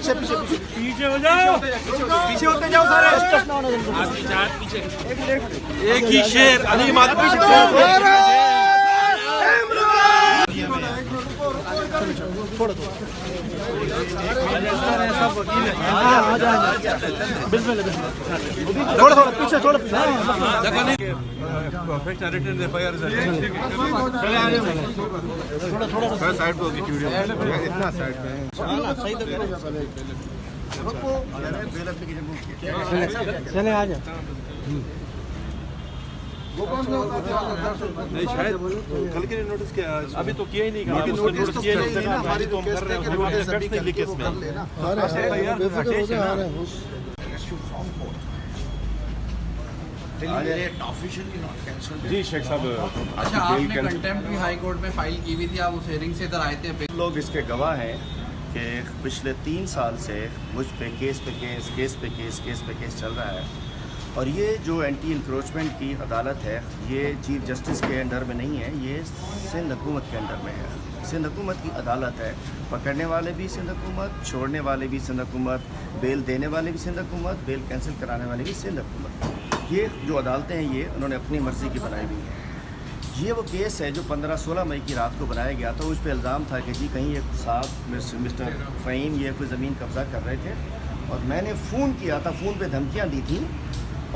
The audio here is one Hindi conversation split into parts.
पीछे पीछे पीछे पीछे हो जाओ, पीछे होते जाओ सारे। एक ही शेर अली माधव छोड़ो थोड़ा थोड़ा पीछे थोड़ा परफेक्ट नरेटेड एफआईआर थोड़ा थोड़ा साइड पे होगी वीडियो इतना साइड पे सही चले आ जाओ। नहीं शायद कल के लिए नोटिस किया, अभी तो किया ही नहीं। नोटिस किया नहीं ना, हमारी तो कर रहे हैं। जी शेख साहब, अच्छा आपने कंटेम्प्ट भी हाई कोर्ट में फाइल की हुई थी, आप उस हेयरिंग से इधर आए थे। लोग इसके गवाह हैं कि पिछले 3 साल से मुझ पे केस चल रहा है। और ये जो एंटी इंक्रोचमेंट की अदालत है, ये चीफ जस्टिस के अंडर में नहीं है, ये सिंध हुकूमत के अंडर में है। सिंध हुकूमत की अदालत है, पकड़ने वाले भी सिंध हुकूमत, छोड़ने वाले भी सिंध हुकूमत, बेल देने वाले भी सिंध हुकूमत, बेल कैंसिल कराने वाले भी सिंध हुकूमत। ये जो अदालतें हैं ये उन्होंने अपनी मर्ज़ी की बनाई हुई हैं। ये वो केस है जो 15-16 मई की रात को बनाया गया था। उस पर इल्ज़ाम था कि जी कहीं एक साहब मिस्टर फ़हीम ये कोई ज़मीन कब्ज़ा कर रहे थे और मैंने फ़ोन किया था, फ़ोन पे धमकियाँ दी थी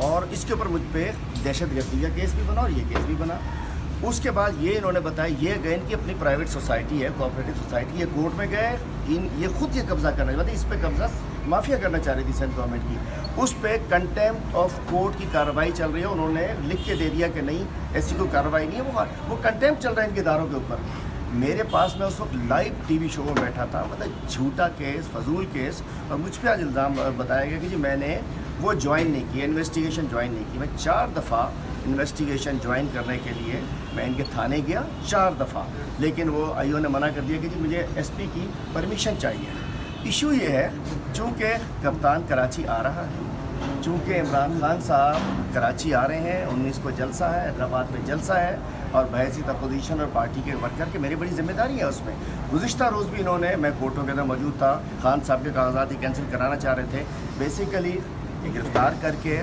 और इसके ऊपर मुझ पर दहशतगर्दी का केस भी बना और ये केस भी बना। उसके बाद ये इन्होंने बताया ये गए इनकी अपनी प्राइवेट सोसाइटी है, कोऑपरेटिव सोसाइटी, ये कोर्ट में गए, ये खुद ये कब्ज़ा करना चाहते, इस पर कब्ज़ा माफिया करना चाह रही थी सेंट्रल गवर्नमेंट की। उस पर कंटेम्प्ट ऑफ कोर्ट की कार्रवाई चल रही है। उन्होंने लिख के दे दिया कि नहीं ऐसी कोई कार्रवाई नहीं है, वो कंटेम्प्ट चल रहा है इनके इदारों के ऊपर। मेरे पास में उस वक्त लाइव टीवी शो में बैठा था, मतलब झूठा केस, फजूल केस, और मुझ पर आज इल्ज़ाम बताया गया कि जी मैंने वो ज्वाइन नहीं किया, इन्वेस्टिगेशन ज्वाइन नहीं की। मैं 4 दफ़ा इन्वेस्टिगेशन ज्वाइन करने के लिए मैं इनके थाने गया 4 दफ़ा, लेकिन वो आईओ ने मना कर दिया कि जी मुझे एसपी की परमिशन चाहिए। इशू ये है चूँकि कप्तान कराची आ रहा है, चूँकि इमरान खान साहब कराची आ रहे हैं, 19 को जलसा है, हैदराबाद में जलसा है और बहसीत अपोजिशन और पार्टी के वर्कर के मेरी बड़ी जिम्मेदारी है उसमें। गुज़िश्ता रोज़ भी इन्होंने, मैं कोर्टों के अंदर मौजूद था, खान साहब के कागजात ही कैंसिल कराना चाह रहे थे, बेसिकली गिरफ्तार करके।